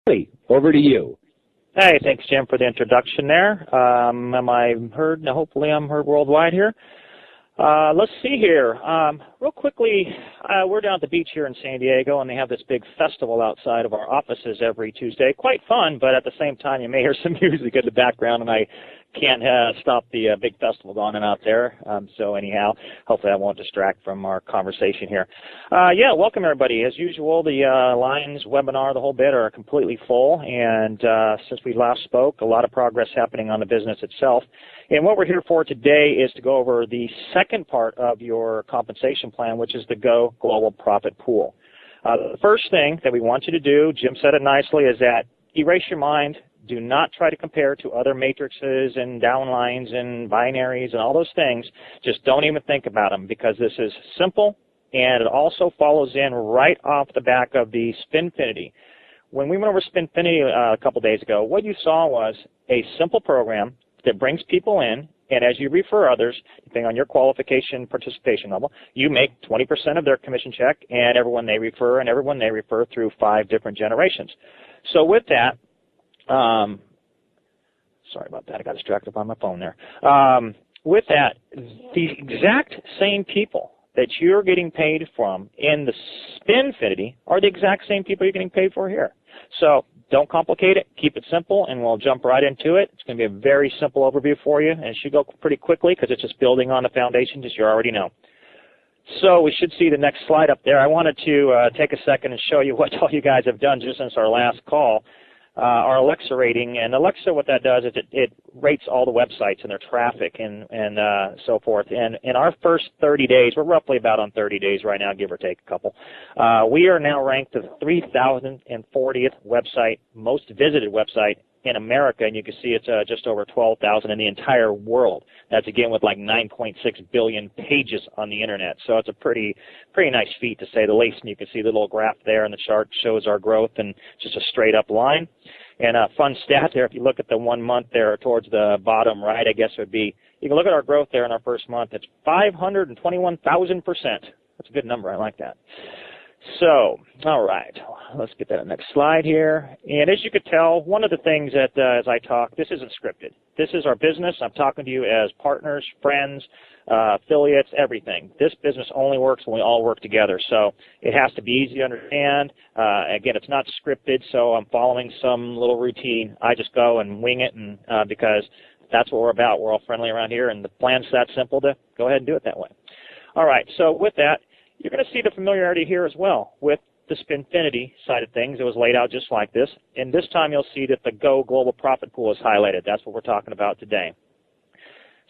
Hey, over to you. Hey, thanks, Jim, for the introduction there. Am I heard? Now, hopefully I'm heard worldwide here. Let's see here. Real quickly, we're down at the beach here in San Diego, and they have this big festival outside of our offices every Tuesday. Quite fun, but at the same time, you may hear some music in the background, and I can't stop the big festival going on out there. So anyhow, hopefully I won't distract from our conversation here. Yeah, welcome everybody. As usual, the lines, webinar, the whole bit are completely full, and since we last spoke, a lot of progress happening on the business itself. And what we're here for today is to go over the second part of your compensation plan, which is the Go Global Profit Pool. The first thing that we want you to do, Jim said it nicely, is that erase your mind. Do not try to compare to other matrices and downlines and binaries and all those things. Just don't even think about them, because this is simple, and it also follows in right off the back of the Spinfinity. When we went over Spinfinity a couple days ago, what you saw was a simple program that brings people in, and as you refer others, depending on your qualification participation level, you make 20% of their commission check, and everyone they refer through 5 different generations. So with that, sorry about that, I got distracted by my phone there. With that, the exact same people that you're getting paid from in the Spinfinity are the exact same people you're getting paid for here. So don't complicate it, keep it simple, and we'll jump right into it. It's going to be a very simple overview for you, and it should go pretty quickly because it's just building on the foundation, as you already know. So we should see the next slide up there. I wanted to take a second and show you what all you guys have done just since our last call. Our Alexa rating, and Alexa, what that does is it rates all the websites and their traffic and so forth. And in our first 30 days, we're roughly about on 30 days right now, give or take a couple, we are now ranked the 3,040th website, most visited website in America, and you can see it's just over 12,000 in the entire world. That's again with like 9.6 billion pages on the internet. So it's a pretty nice feat, to say the least. And you can see the little graph there, and the chart shows our growth and just a straight up line. And a fun stat there, if you look at the 1 month there towards the bottom right, I guess it would be, you can look at our growth there in our first month. It's 521,000%. That's a good number. I like that. So, all right, let's get that next slide here. And as you could tell, one of the things that as I talk, this isn't scripted. This is our business. I'm talking to you as partners, friends, affiliates, everything. This business only works when we all work together. So it has to be easy to understand. Again, it's not scripted, so I'm following some little routine. I just go and wing it, and because that's what we're about. We're all friendly around here, and the plan's that simple to go ahead and do it that way. All right, so with that, you're going to see the familiarity here as well with the Spinfinity side of things. It was laid out just like this. And this time you'll see that the Go Global Profit Pool is highlighted. That's what we're talking about today.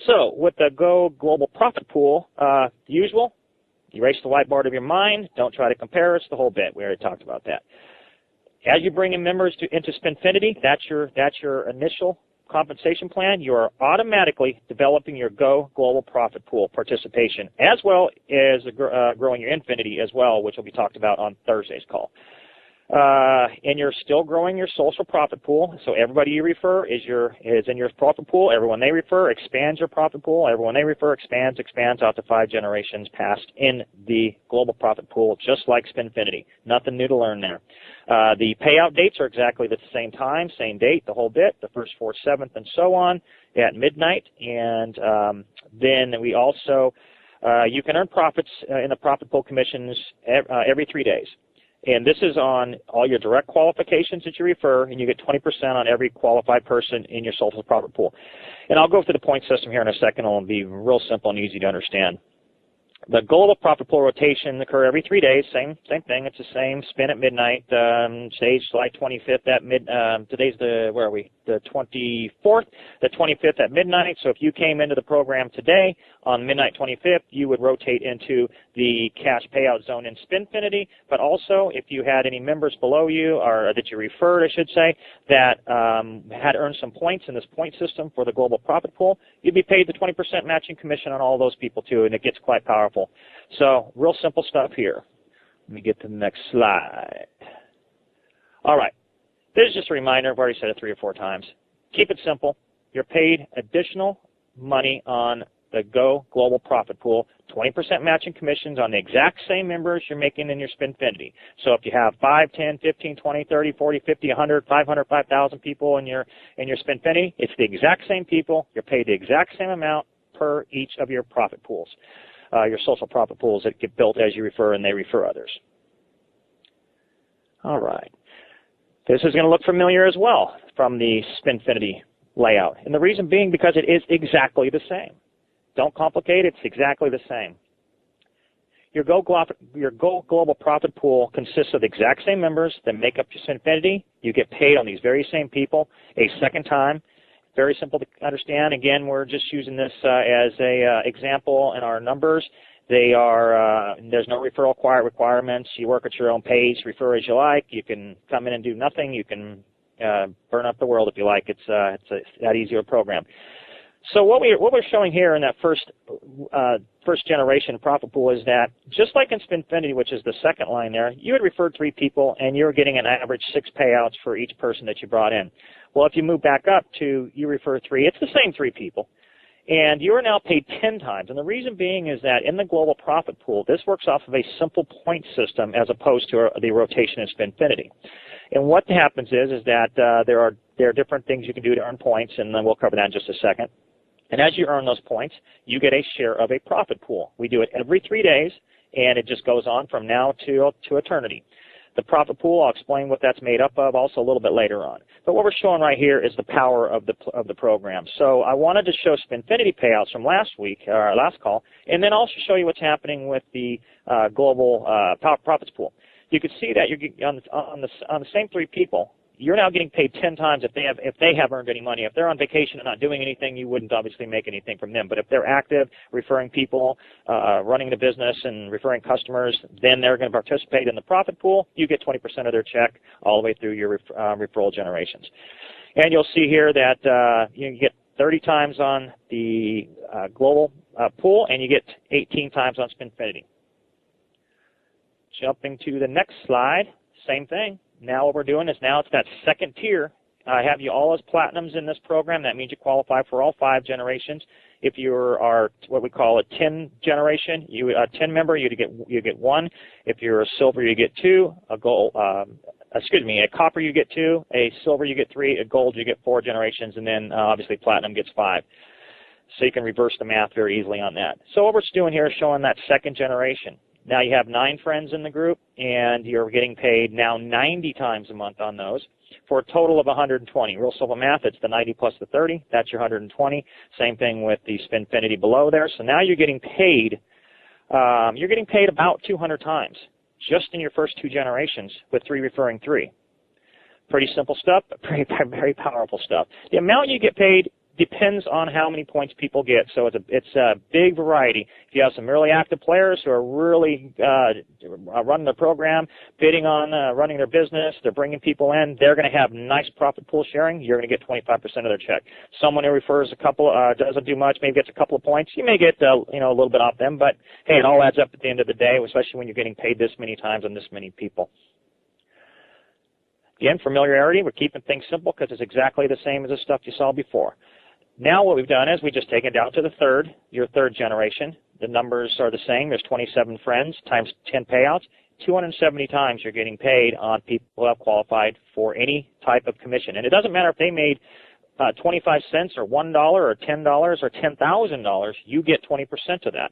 So with the Go Global Profit Pool, the usual, erase the whiteboard of your mind. Don't try to compare us, the whole bit. We already talked about that. As you bring in members into Spinfinity, that's your initial compensation plan. You are automatically developing your Go Global Profit Pool participation, as well as growing your Infinity as well, which will be talked about on Thursday's call. And you're still growing your social profit pool. So everybody you refer is in your profit pool. Everyone they refer expands your profit pool. Everyone they refer expands out to 5 generations past in the global profit pool, just like Spinfinity. Nothing new to learn there. The payout dates are exactly the same time, same date, the whole bit, the 1st, 4th, 7th, and so on at midnight. And then we also, you can earn profits in the profit pool commissions every 3 days. And this is on all your direct qualifications that you refer, and you get 20% on every qualified person in your social profit pool. And I'll go through the point system here in a second. It'll be real simple and easy to understand. The global profit pool rotation occur every 3 days. Same thing. It's the same spin at midnight. Stage July 25th at today's the 24th. The 25th at midnight. So if you came into the program today on midnight 25th, you would rotate into the cash payout zone in Spinfinity. But also, if you had any members below you, or that you referred, I should say, that had earned some points in this point system for the global profit pool, you'd be paid the 20% matching commission on all those people too, and it gets quite powerful. So real simple stuff here. Let me get to the next slide. All right. This is just a reminder. I've already said it 3 or 4 times. Keep it simple. You're paid additional money on the Go Global Profit Pool, 20% matching commissions on the exact same members you're making in your Spinfinity. So if you have 5, 10, 15, 20, 30, 40, 50, 100, 500, 5,000 people in your Spinfinity, it's the exact same people. You're paid the exact same amount per each of your profit pools, your social profit pools that get built as you refer and they refer others. All right. This is going to look familiar as well from the Spinfinity layout. And the reason being because it is exactly the same. Don't complicate it. It's exactly the same. Your Go Global Profit Pool consists of the exact same members that make up your Spinfinity. You get paid on these very same people a second time. Very simple to understand. Again, we're just using this as a example in our numbers. They are, there's no referral requirements. You work at your own pace, refer as you like. You can come in and do nothing. You can burn up the world if you like. It's that easy of a program. So what we're showing here in that first generation profit pool is that just like in Spinfinity, which is the second line there, you had referred 3 people and you're getting an average 6 payouts for each person that you brought in. Well, if you move back up to you refer 3, it's the same 3 people. And you are now paid 10 times. And the reason being is that in the Global Profit Pool, this works off of a simple point system as opposed to the rotation in Spinfinity. And what happens is that there are different things you can do to earn points, and then we'll cover that in just a second. And as you earn those points, you get a share of a profit pool. We do it every 3 days, and it just goes on from now to eternity. The profit pool, I'll explain what that's made up of also a little bit later on. But what we're showing right here is the power of the program. So I wanted to show Spinfinity payouts from last week, our last call, and then also show you what's happening with the global profits pool. You can see that you're on the same 3 people. You're now getting paid 10 times if they have earned any money. If they're on vacation and not doing anything, you wouldn't obviously make anything from them. But if they're active, referring people, running the business and referring customers, then they're going to participate in the profit pool. You get 20% of their check all the way through your referral generations. And you'll see here that you get 30 times on the global pool, and you get 18 times on Spinfinity. Jumping to the next slide, same thing. Now what we're doing is now it's that second tier. I have you all as platinums in this program. That means you qualify for all 5 generations. If you are what we call a 10 generation, a 10 member, you get 1. If you're a silver, you get 2. A copper, you get 2. A silver, you get 3. A gold, you get 4 generations, and then obviously platinum gets 5. So you can reverse the math very easily on that. So what we're doing here is showing that second generation. Now you have 9 friends in the group, and you're getting paid now 90 times a month on those for a total of 120. Real simple math, it's the 90 plus the 30. That's your 120. Same thing with the Spinfinity below there. So now you're getting paid about 200 times just in your first 2 generations with 3 referring 3. Pretty simple stuff, but very powerful stuff. The amount you get paid depends on how many points people get. So it's a big variety. If you have some really active players who are really running the program, bidding on running their business, they're bringing people in, they're going to have nice profit pool sharing. You're going to get 25% of their check. Someone who refers a couple, doesn't do much, maybe gets a couple of points, you may get a little bit off them, but hey, it all adds up at the end of the day, especially when you're getting paid this many times on this many people. Again, familiarity, we're keeping things simple because it's exactly the same as the stuff you saw before. Now what we've done is we just take it down to your third generation. The numbers are the same. There's 27 friends times 10 payouts. 270 times you're getting paid on people who have qualified for any type of commission. And it doesn't matter if they made 25 cents or $1 or $10 or $10,000, you get 20% of that.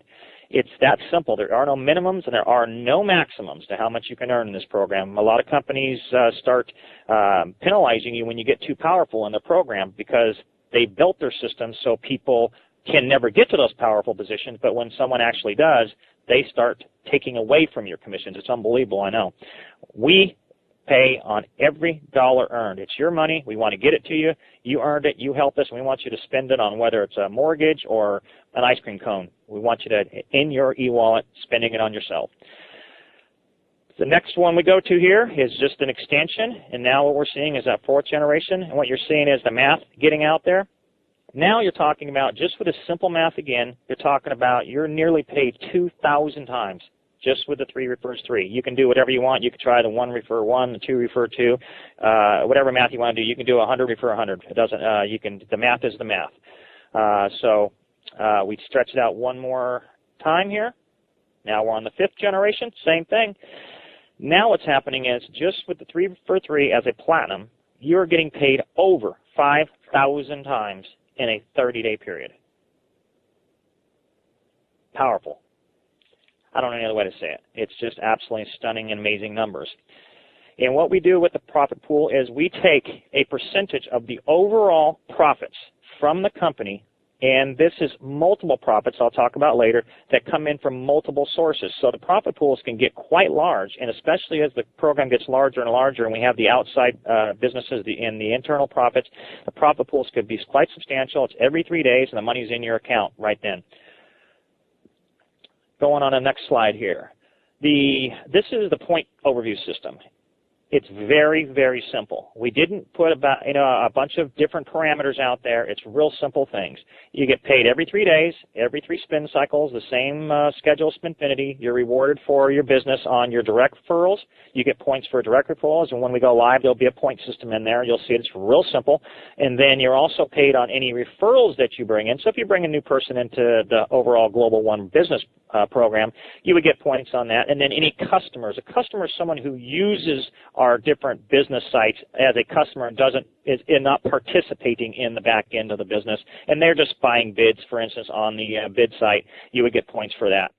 It's that simple. There are no minimums and there are no maximums to how much you can earn in this program. A lot of companies start penalizing you when you get too powerful in the program because they built their systems so people can never get to those powerful positions, but when someone actually does, they start taking away from your commissions. It's unbelievable, I know. We pay on every dollar earned. It's your money. We want to get it to you. You earned it. You helped us. And we want you to spend it on whether it's a mortgage or an ice cream cone. We want you to, in your e-wallet, spending it on yourself. The next one we go to here is just an extension, and now what we're seeing is that 4th generation, and what you're seeing is the math getting out there. Now you're talking about, just with a simple math again, you're talking about you're nearly paid 2,000 times just with the 3 refers 3. You can do whatever you want. You can try the 1 refer 1, the 2 refer 2, whatever math you want to do. You can do 100 refer 100. It doesn't. The math is the math. So We stretch it out one more time here. Now we're on the 5th generation, same thing. Now what's happening is just with the 3 for 3 as a platinum, you're getting paid over 5,000 times in a 30-day period. Powerful. I don't know any other way to say it. It's just absolutely stunning and amazing numbers. And what we do with the profit pool is we take a percentage of the overall profits from the company, and this is multiple profits I'll talk about later that come in from multiple sources. So the profit pools can get quite large, and especially as the program gets larger and larger and we have the outside businesses and the internal profits, the profit pools could be quite substantial. It's every 3 days, and the money's in your account right then. Going on the next slide here. This is the point overview system. It's very, very simple. We didn't put a bunch of different parameters out there. It's real simple things. You get paid every 3 days, every 3 spin cycles, the same schedule of Spinfinity. You're rewarded for your business on your direct referrals. You get points for direct referrals, and when we go live, there'll be a point system in there. You'll see it's real simple. And then you're also paid on any referrals that you bring in. So if you bring a new person into the overall GlobalOne business program, you would get points on that. And then any customers. A customer is someone who uses our different business sites as a customer and is not participating in the back end of the business, and they're just buying bids, for instance, on the bid site. You would get points for that.